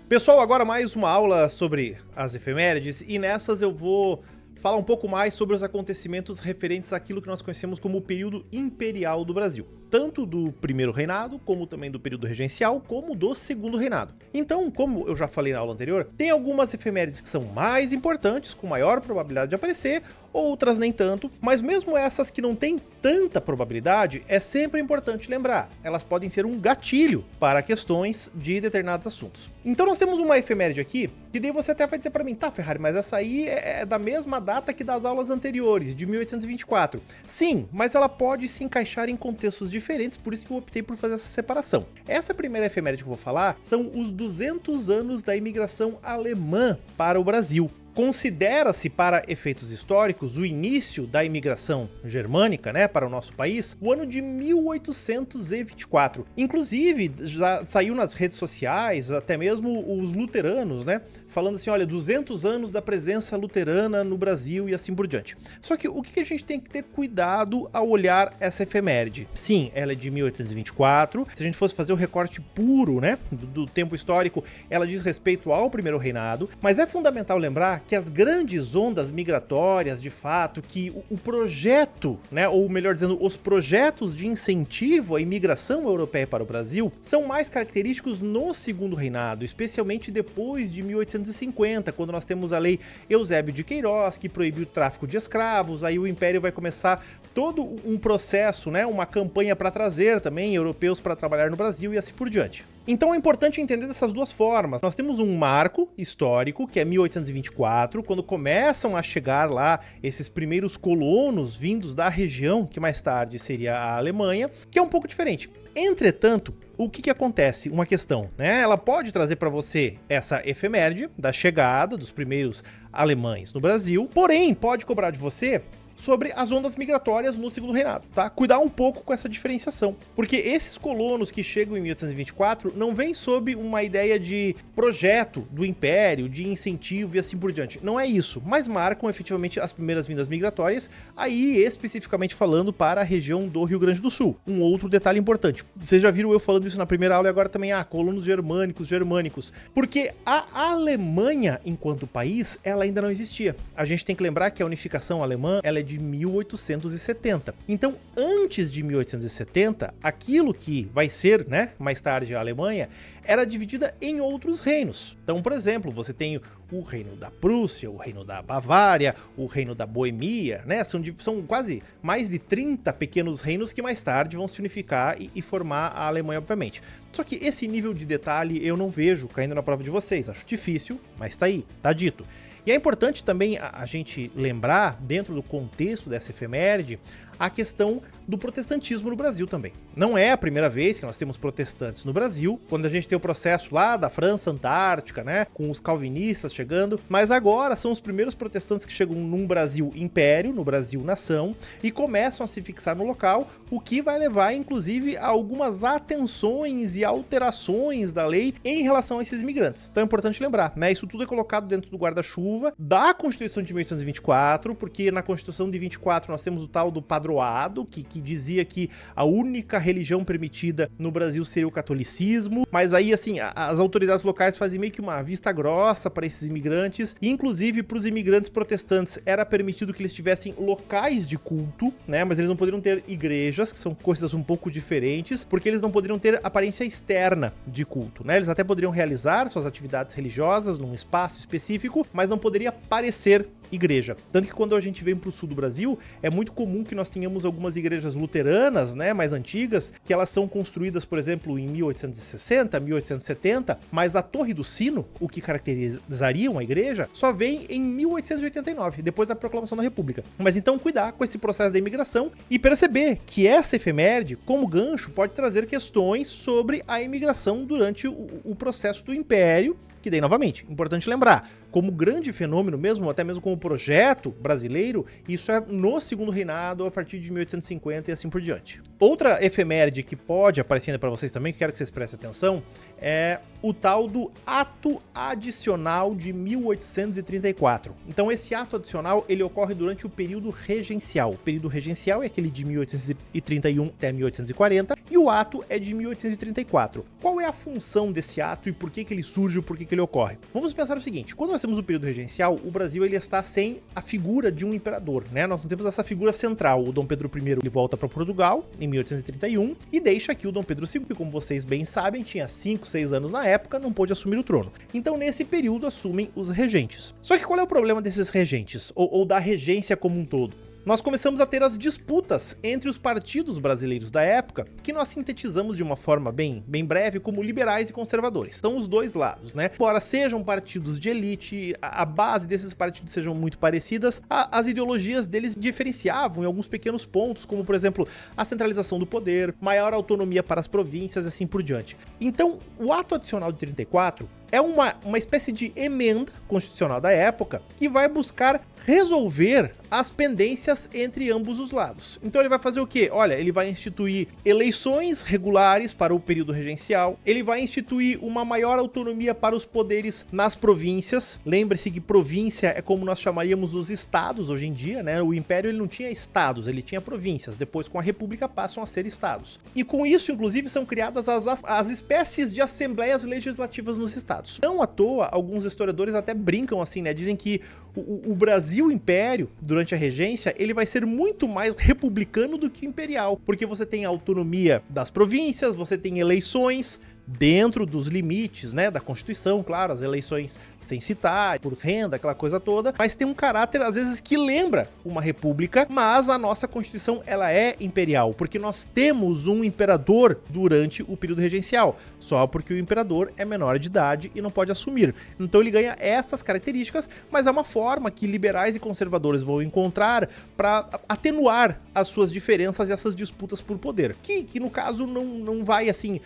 Pessoal, agora mais uma aula sobre as efemérides e nessas eu vou falar um pouco mais sobre os acontecimentos referentes àquilo que nós conhecemos como o período imperial do Brasil, tanto do primeiro reinado, como também do período regencial, como do segundo reinado. Então, como eu já falei na aula anterior, tem algumas efemérides que são mais importantes, com maior probabilidade de aparecer, outras nem tanto, mas mesmo essas que não têm tanta probabilidade, é sempre importante lembrar, elas podem ser um gatilho para questões de determinados assuntos. Então nós temos uma efeméride aqui, que daí você até vai dizer para mim, tá Ferrari, mas essa aí é da mesma data que das aulas anteriores, de 1824. Sim, mas ela pode se encaixar em contextos diferentes, por isso que eu optei por fazer essa separação. Essa primeira efeméride que eu vou falar são os 200 anos da imigração alemã para o Brasil. Considera-se, para efeitos históricos, o início da imigração germânica, né, para o nosso país, o ano de 1824. Inclusive, já saiu nas redes sociais, até mesmo os luteranos, né, falando assim, olha, 200 anos da presença luterana no Brasil e assim por diante. Só que o que a gente tem que ter cuidado ao olhar essa efeméride? Sim, ela é de 1824, se a gente fosse fazer o recorte puro, né, do tempo histórico, ela diz respeito ao primeiro reinado, mas é fundamental lembrar que as grandes ondas migratórias, de fato, que o projeto, né, ou melhor dizendo, os projetos de incentivo à imigração europeia para o Brasil são mais característicos no segundo reinado, especialmente depois de 1850, quando nós temos a lei Eusébio de Queiroz, que proibiu o tráfico de escravos, aí o Império vai começar todo um processo, né, uma campanha para trazer também europeus para trabalhar no Brasil e assim por diante. Então é importante entender dessas duas formas. Nós temos um marco histórico, que é 1824, quando começam a chegar lá esses primeiros colonos vindos da região, que mais tarde seria a Alemanha, que é um pouco diferente. Entretanto, o que acontece? Uma questão, né? Ela pode trazer para você essa efeméride da chegada dos primeiros alemães no Brasil, porém pode cobrar de você sobre as ondas migratórias no segundo reinado, tá? Cuidar um pouco com essa diferenciação, porque esses colonos que chegam em 1824 não vêm sob uma ideia de projeto do império, de incentivo e assim por diante. Não é isso, mas marcam efetivamente as primeiras vindas migratórias, aí especificamente falando para a região do Rio Grande do Sul. Um outro detalhe importante, vocês já viram eu falando isso na primeira aula e agora também, colonos germânicos, porque a Alemanha, enquanto país, ela ainda não existia. A gente tem que lembrar que a unificação alemã, ela é de 1870. Então, antes de 1870, aquilo que vai ser, né, mais tarde a Alemanha, era dividida em outros reinos. Então, por exemplo, você tem o reino da Prússia, o reino da Bavária, o reino da Boemia, né? São quase mais de 30 pequenos reinos que mais tarde vão se unificar e formar a Alemanha, obviamente. Só que esse nível de detalhe eu não vejo caindo na prova de vocês. Acho difícil, mas tá aí, tá dito. E é importante também a gente lembrar, dentro do contexto dessa efeméride, a questão do protestantismo no Brasil também. Não é a primeira vez que nós temos protestantes no Brasil, quando a gente tem o processo lá da França Antártica, né, com os calvinistas chegando, mas agora são os primeiros protestantes que chegam num Brasil império, no Brasil nação, e começam a se fixar no local, o que vai levar, inclusive, a algumas atenções e alterações da lei em relação a esses imigrantes. Então é importante lembrar, né, isso tudo é colocado dentro do guarda-chuva da Constituição de 1824, porque na Constituição de 24 nós temos o tal do padroado, que dizia que a única religião permitida no Brasil seria o catolicismo, mas aí, assim, as autoridades locais fazem meio que uma vista grossa para esses imigrantes, e inclusive para os imigrantes protestantes era permitido que eles tivessem locais de culto, né, mas eles não poderiam ter igrejas, que são coisas um pouco diferentes, porque eles não poderiam ter aparência externa de culto, né, eles até poderiam realizar suas atividades religiosas num espaço específico, mas não poderia parecer igreja. Tanto que quando a gente vem para o sul do Brasil, é muito comum que nós tenhamos algumas igrejas luteranas, né, mais antigas, que elas são construídas, por exemplo, em 1860, 1870, mas a Torre do Sino, o que caracterizaria uma igreja, só vem em 1889, depois da proclamação da República. Mas então cuidar com esse processo da imigração e perceber que essa efeméride, como gancho, pode trazer questões sobre a imigração durante o processo do Império, que daí, novamente, importante lembrar, como grande fenômeno mesmo, até mesmo como projeto brasileiro, isso é no segundo reinado, a partir de 1850 e assim por diante. Outra efeméride que pode aparecer ainda para vocês também, que quero que vocês prestem atenção, é o tal do Ato Adicional de 1834. Então esse ato adicional, ele ocorre durante o período regencial. O período regencial é aquele de 1831 até 1840 e o ato é de 1834. Qual é a função desse ato e por que ele surge, por que ele ocorre? Vamos pensar o seguinte, quando nós temos o período regencial, o Brasil ele está sem a figura de um imperador, né? Nós não temos essa figura central. O Dom Pedro I ele volta para Portugal em 1831 e deixa aqui o Dom Pedro II, que como vocês bem sabem, tinha 5, 6 anos na época, não pôde assumir o trono. Então nesse período assumem os regentes. Só que qual é o problema desses regentes, ou da regência como um todo? Nós começamos a ter as disputas entre os partidos brasileiros da época, que nós sintetizamos de uma forma bem breve como liberais e conservadores. São os dois lados, né? Embora sejam partidos de elite, a base desses partidos sejam muito parecidas, as ideologias deles diferenciavam em alguns pequenos pontos, como por exemplo, a centralização do poder, maior autonomia para as províncias e assim por diante. Então, o ato adicional de 34 é uma espécie de emenda constitucional da época que vai buscar resolver as pendências entre ambos os lados. Então ele vai fazer o quê? Olha, ele vai instituir eleições regulares para o período regencial, ele vai instituir uma maior autonomia para os poderes nas províncias. Lembre-se que província é como nós chamaríamos os estados hoje em dia, né? O Império ele não tinha estados, ele tinha províncias. Depois, com a República, passam a ser estados. E com isso, inclusive, são criadas as espécies de assembleias legislativas nos estados. Não à toa, alguns historiadores até brincam assim, né? Dizem que o Brasil Império, durante a regência, ele vai ser muito mais republicano do que imperial, porque você tem a autonomia das províncias, você tem eleições dentro dos limites, né, da Constituição, claro, as eleições censitárias, por renda, aquela coisa toda, mas tem um caráter, às vezes, que lembra uma república, mas a nossa Constituição, ela é imperial, porque nós temos um imperador durante o período regencial, só porque o imperador é menor de idade e não pode assumir. Então ele ganha essas características, mas é uma forma que liberais e conservadores vão encontrar para atenuar as suas diferenças e essas disputas por poder, que no caso não vai, assim,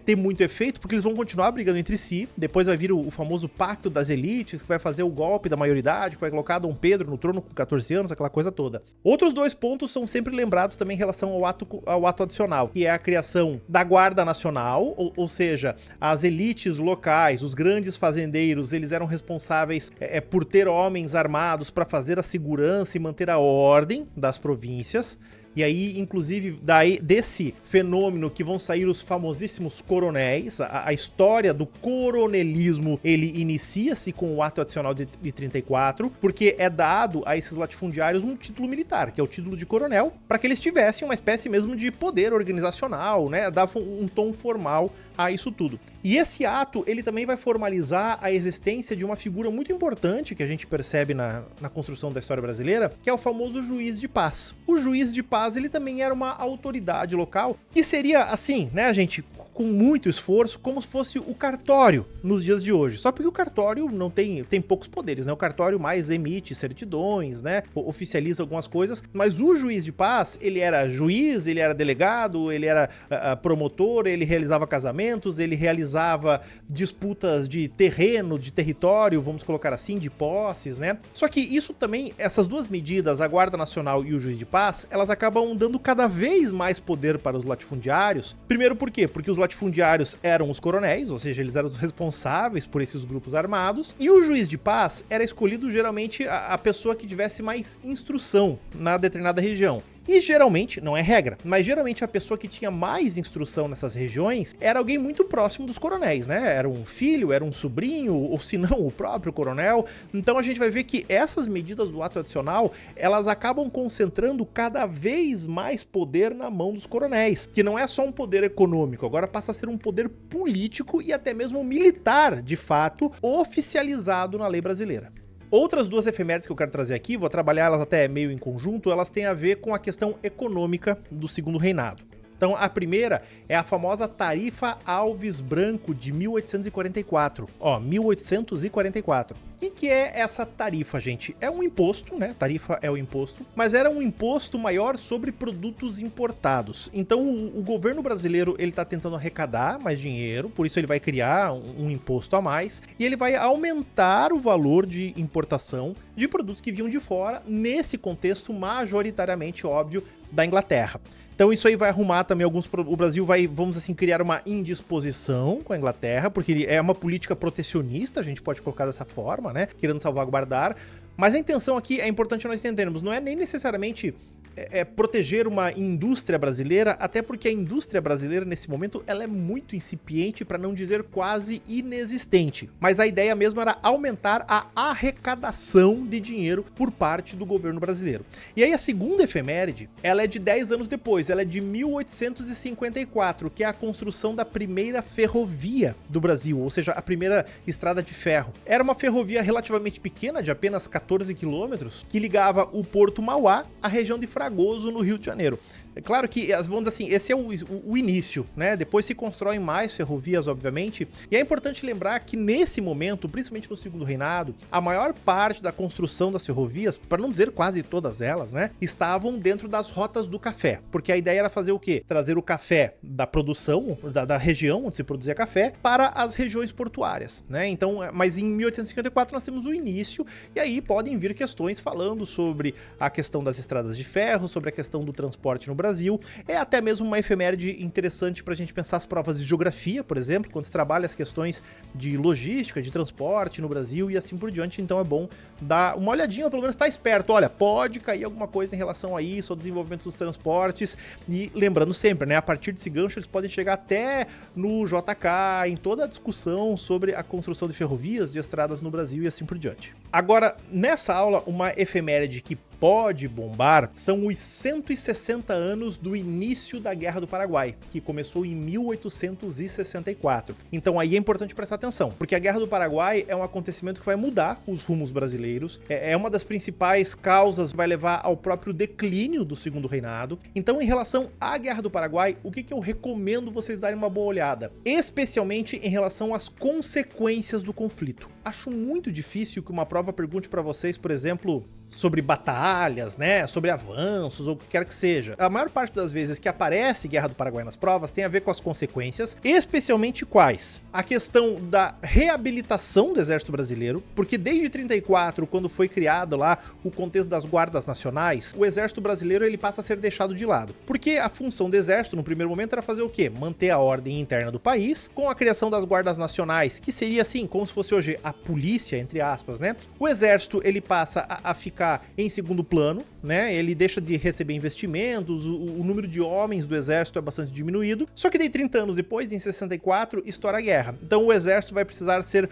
ter muito efeito, porque eles vão continuar brigando entre si. Depois vai vir o famoso pacto das elites, que vai fazer o golpe da maioridade, que vai colocar Dom Pedro no trono com 14 anos, aquela coisa toda. Outros dois pontos são sempre lembrados também em relação ao ato adicional, que é a criação da Guarda Nacional, ou seja, as elites locais, os grandes fazendeiros, eles eram responsáveis por ter homens armados para fazer a segurança e manter a ordem das províncias. E aí, inclusive, desse fenômeno que vão sair os famosíssimos coronéis. A história do coronelismo, ele inicia-se com o ato adicional de 34, porque é dado a esses latifundiários um título militar, que é o título de coronel, para que eles tivessem uma espécie mesmo de poder organizacional, né? Dava um tom formal a isso tudo. E esse ato, ele também vai formalizar a existência de uma figura muito importante que a gente percebe na construção da história brasileira, que é o famoso juiz de paz. O juiz de paz, ele também era uma autoridade local, que seria assim, né, gente, com muito esforço, como se fosse o cartório nos dias de hoje. Só porque o cartório não tem poucos poderes, né? O cartório mais emite certidões, né? Oficializa algumas coisas, mas o juiz de paz, ele era juiz, ele era delegado, ele era promotor, ele realizava casamentos, ele realizava disputas de terreno, de território, vamos colocar assim, de posses, né? Só que isso também, essas duas medidas, a Guarda Nacional e o juiz de paz, elas acabam dando cada vez mais poder para os latifundiários. Primeiro por quê? Porque os latifundiários eram os coronéis, ou seja, eles eram os responsáveis por esses grupos armados, e o juiz de paz era escolhido geralmente a pessoa que tivesse mais instrução na determinada região. E geralmente, não é regra, mas geralmente a pessoa que tinha mais instrução nessas regiões era alguém muito próximo dos coronéis, né? Era um filho, era um sobrinho, ou se não, o próprio coronel. Então a gente vai ver que essas medidas do ato adicional, elas acabam concentrando cada vez mais poder na mão dos coronéis, que não é só um poder econômico, agora passa a ser um poder político e até mesmo militar, de fato, oficializado na lei brasileira. Outras duas efemérides que eu quero trazer aqui, vou trabalhar elas até meio em conjunto, elas têm a ver com a questão econômica do Segundo Reinado. Então, a primeira é a famosa Tarifa Alves Branco de 1844. 1844. O que é essa tarifa, gente? É um imposto, né? Tarifa é o imposto, mas era um imposto maior sobre produtos importados. Então, o governo brasileiro, ele tá tentando arrecadar mais dinheiro, por isso ele vai criar um imposto a mais, e ele vai aumentar o valor de importação de produtos que vinham de fora, nesse contexto majoritariamente óbvio da Inglaterra. Então isso aí vai arrumar também o Brasil vai, vamos assim, criar uma indisposição com a Inglaterra, porque é uma política protecionista, a gente pode colocar dessa forma, né, querendo salvaguardar. Mas a intenção aqui é importante nós entendermos, não é nem necessariamente proteger uma indústria brasileira, até porque a indústria brasileira nesse momento ela é muito incipiente, para não dizer quase inexistente. Mas a ideia mesmo era aumentar a arrecadação de dinheiro por parte do governo brasileiro. E aí a segunda efeméride, ela é de 10 anos depois, ela é de 1854, que é a construção da primeira ferrovia do Brasil, ou seja, a primeira estrada de ferro. Era uma ferrovia relativamente pequena, de apenas 14 quilômetros, que ligava o Porto Mauá à região de Fragoso, no Rio de Janeiro. É claro que, vamos dizer assim, esse é o início, né? Depois se constroem mais ferrovias, obviamente, e é importante lembrar que nesse momento, principalmente no segundo reinado, a maior parte da construção das ferrovias, para não dizer quase todas elas, né, estavam dentro das rotas do café, porque a ideia era fazer o quê? Trazer o café da produção, da região onde se produzia café, para as regiões portuárias, né? Então, mas em 1854 nós temos o início, e aí podem vir questões falando sobre a questão das estradas de ferro, sobre a questão do transporte no Brasil. É até mesmo uma efeméride interessante para a gente pensar as provas de geografia, por exemplo, quando se trabalha as questões de logística, de transporte no Brasil e assim por diante. Então é bom dar uma olhadinha, pelo menos estar esperto. Olha, pode cair alguma coisa em relação a isso, ao desenvolvimento dos transportes. E lembrando sempre, né, a partir desse gancho eles podem chegar até no JK, em toda a discussão sobre a construção de ferrovias, de estradas no Brasil e assim por diante. Agora, nessa aula, uma efeméride que pode bombar são os 160 anos do início da Guerra do Paraguai, que começou em 1864. Então aí é importante prestar atenção, porque a Guerra do Paraguai é um acontecimento que vai mudar os rumos brasileiros, é uma das principais causas, vai levar ao próprio declínio do Segundo Reinado. Então, em relação à Guerra do Paraguai, o que eu recomendo vocês darem uma boa olhada? Especialmente em relação às consequências do conflito. Acho muito difícil que uma prova pergunte para vocês, por exemplo, sobre batalhas, né, sobre avanços ou o que quer que seja. A maior parte das vezes que aparece Guerra do Paraguai nas provas tem a ver com as consequências, especialmente quais? A questão da reabilitação do Exército Brasileiro, porque desde 34, quando foi criado lá o contexto das guardas nacionais, o Exército Brasileiro ele passa a ser deixado de lado. Porque a função do Exército, no primeiro momento, era fazer o quê? Manter a ordem interna do país, com a criação das guardas nacionais, que seria assim, como se fosse hoje a polícia, entre aspas, né? O Exército, ele passa a ficar em segundo plano, né? Ele deixa de receber investimentos, o número de homens do exército é bastante diminuído. Só que daí 30 anos depois, em 64, estoura a guerra. Então o exército vai precisar ser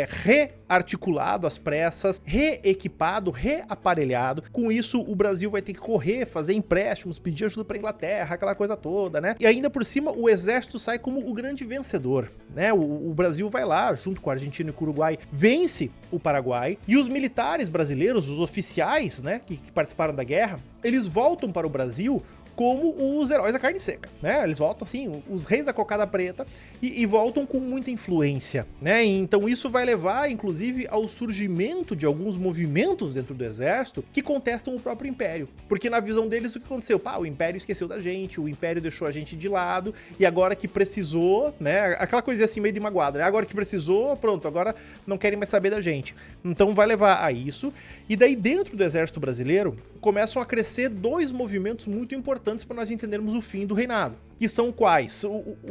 rearticulado às pressas, reequipado, reaparelhado. Com isso, o Brasil vai ter que correr, fazer empréstimos, pedir ajuda para Inglaterra, aquela coisa toda, né? E ainda por cima, o exército sai como o grande vencedor, né? O Brasil vai lá, junto com a Argentina e com o Uruguai, vence o Paraguai, e os militares brasileiros, os oficiais, né, que participaram da guerra, eles voltam para o Brasil como os heróis da carne seca, né? Eles voltam assim, os reis da cocada preta, e voltam com muita influência, né? Então isso vai levar, inclusive, ao surgimento de alguns movimentos dentro do exército que contestam o próprio império, porque na visão deles o que aconteceu? O império esqueceu da gente, o império deixou a gente de lado, e agora que precisou, né? Aquela coisinha assim meio de magoada, né? Agora que precisou, pronto, agora não querem mais saber da gente. Então vai levar a isso, e daí dentro do exército brasileiro começam a crescer dois movimentos muito importantes para nós entendermos o fim do reinado. Que são quais?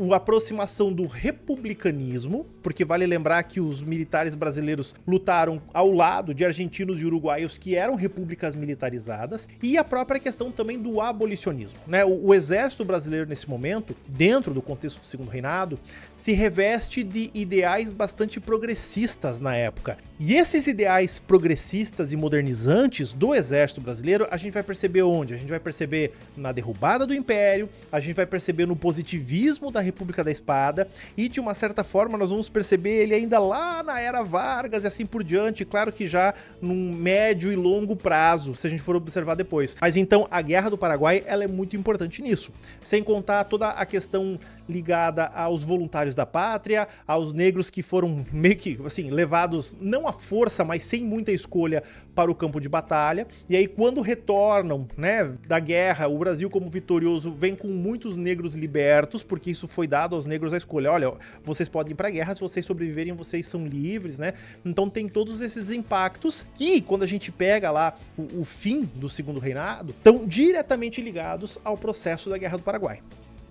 A aproximação do republicanismo, porque vale lembrar que os militares brasileiros lutaram ao lado de argentinos e uruguaios que eram repúblicas militarizadas, e a própria questão também do abolicionismo, né? O exército brasileiro nesse momento, dentro do contexto do Segundo Reinado, se reveste de ideais bastante progressistas na época. E esses ideais progressistas e modernizantes do exército brasileiro, a gente vai perceber onde? A gente vai perceber na derrubada do Império, a gente vai perceber no positivismo da República da Espada, e de uma certa forma nós vamos perceber ele ainda lá na era Vargas e assim por diante, claro que já num médio e longo prazo, se a gente for observar depois. Mas então a Guerra do Paraguai, ela é muito importante nisso, sem contar toda a questão ligada aos voluntários da pátria, aos negros que foram meio que, assim, levados não à força, mas sem muita escolha para o campo de batalha. E aí quando retornam, né, da guerra, o Brasil como vitorioso vem com muitos negros libertos, porque isso foi dado aos negros a escolha. Olha, vocês podem ir pra guerra, se vocês sobreviverem, vocês são livres, né? Então tem todos esses impactos que, quando a gente pega lá o fim do Segundo Reinado, estão diretamente ligados ao processo da Guerra do Paraguai.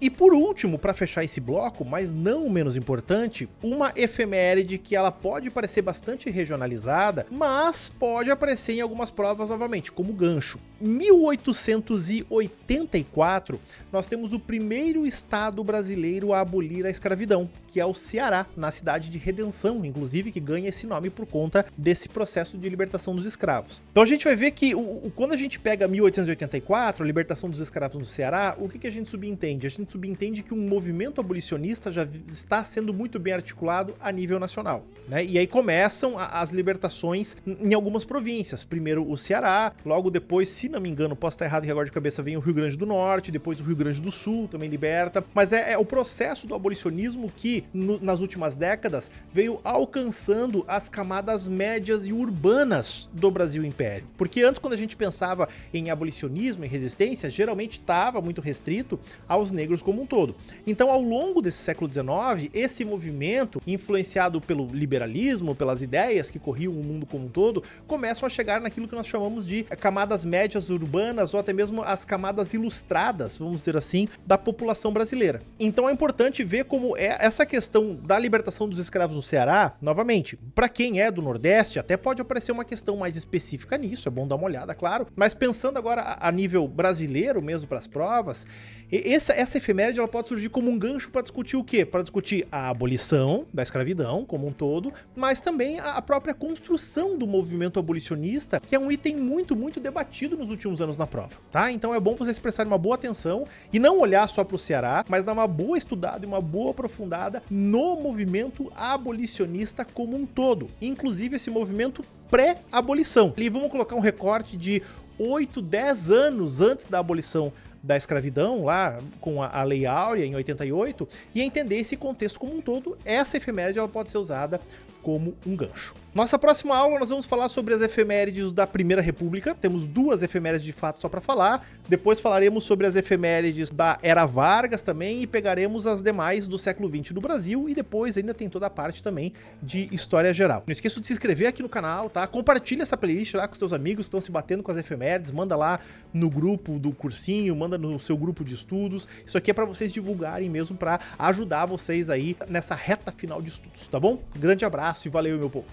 E por último, para fechar esse bloco, mas não menos importante, uma efeméride que ela pode parecer bastante regionalizada, mas pode aparecer em algumas provas novamente, como gancho. Em 1884, nós temos o primeiro estado brasileiro a abolir a escravidão, que é o Ceará, na cidade de Redenção, inclusive, que ganha esse nome por conta desse processo de libertação dos escravos. Então a gente vai ver que quando a gente pega 1884, a libertação dos escravos no Ceará, o que a gente subentende? A gente subentende que um movimento abolicionista já está sendo muito bem articulado a nível nacional, né? E aí começam as libertações em algumas províncias. Primeiro o Ceará, logo depois, se não me engano, posso estar errado que agora de cabeça, vem o Rio Grande do Norte, depois o Rio Grande do Sul também liberta. Mas é o processo do abolicionismo que, nas últimas décadas, veio alcançando as camadas médias e urbanas do Brasil Império. Porque antes, quando a gente pensava em abolicionismo, em resistência, geralmente estava muito restrito aos negros como um todo. Então, ao longo desse século XIX, esse movimento, influenciado pelo liberalismo, pelas ideias que corriam o mundo como um todo, começam a chegar naquilo que nós chamamos de camadas médias urbanas ou até mesmo as camadas ilustradas, vamos dizer assim, da população brasileira. Então é importante ver como essa questão da libertação dos escravos no Ceará, novamente, para quem é do Nordeste, até pode aparecer uma questão mais específica nisso, é bom dar uma olhada, claro, mas pensando agora a nível brasileiro mesmo para as provas, essa efeméride ela pode surgir como um gancho para discutir o quê? Para discutir a abolição da escravidão como um todo, mas também a própria construção do movimento abolicionista, que é um item muito, muito debatido nos últimos anos na prova, tá? Então é bom vocês prestarem uma boa atenção e não olhar só para o Ceará, mas dar uma boa estudada e uma boa aprofundada no movimento abolicionista como um todo, inclusive esse movimento pré-abolição. E vamos colocar um recorte de 8, 10 anos antes da abolição da escravidão, lá com a Lei Áurea em 88, e entender esse contexto como um todo. Essa efeméride ela pode ser usada como um gancho. Nossa próxima aula nós vamos falar sobre as efemérides da Primeira República. Temos duas efemérides de fato só para falar. Depois falaremos sobre as efemérides da Era Vargas também e pegaremos as demais do século XX do Brasil e depois ainda tem toda a parte também de História Geral. Não esqueça de se inscrever aqui no canal, tá? Compartilha essa playlist lá com os teus amigos que estão se batendo com as efemérides, manda lá no grupo do cursinho, manda no seu grupo de estudos. Isso aqui é para vocês divulgarem mesmo, para ajudar vocês aí nessa reta final de estudos, tá bom? Grande abraço e valeu, meu povo!